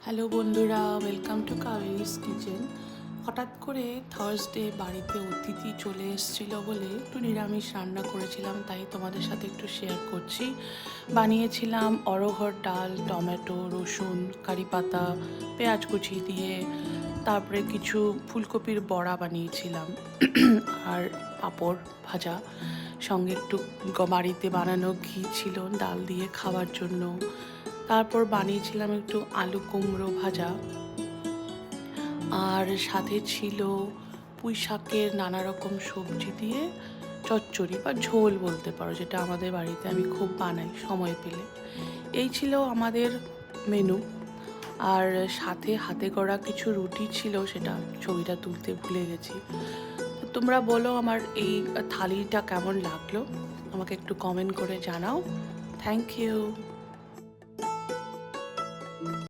Hello বন্ধুরা, welcome to কাবেরিস kitchen. হঠাৎ করে থার্সডে বাড়িতে অতিথি চলে এসেছিল বলে একটু নিরামিষ রান্না করেছিলাম, তাই তোমাদের সাথে একটু শেয়ার করছি। বানিয়েছিলাম অরহর ডাল, টমেটো, রসুন, কারি পাতা, পেঁয়াজ কুচি দিয়ে, তারপরে কিছু ফুলকপির বড়া বানিয়েছিলাম আর পাঁপড় ভাজা, সঙ্গে একটু বাড়িতে বানানো ঘি ছিল ডাল দিয়ে খাওয়ার জন্য। তারপর বানিয়েছিলাম একটু আলু কুমড়ো ভাজা, আর সাথে ছিল পুঁই শাকের নানা রকম সবজি দিয়ে চচ্চড়ি বা ঝোল বলতে পারো, যেটা আমাদের বাড়িতে আমি খুব বানাই সময় পেলে। এই ছিল আমাদের মেনু। আর সাথে হাতে করা কিছু রুটি ছিল, সেটা ছবিটা তুলতে ভুলে গেছি। তো তোমরা বলো আমার এই থালিটা কেমন লাগলো, আমাকে একটু কমেন্ট করে জানাও। Thank you.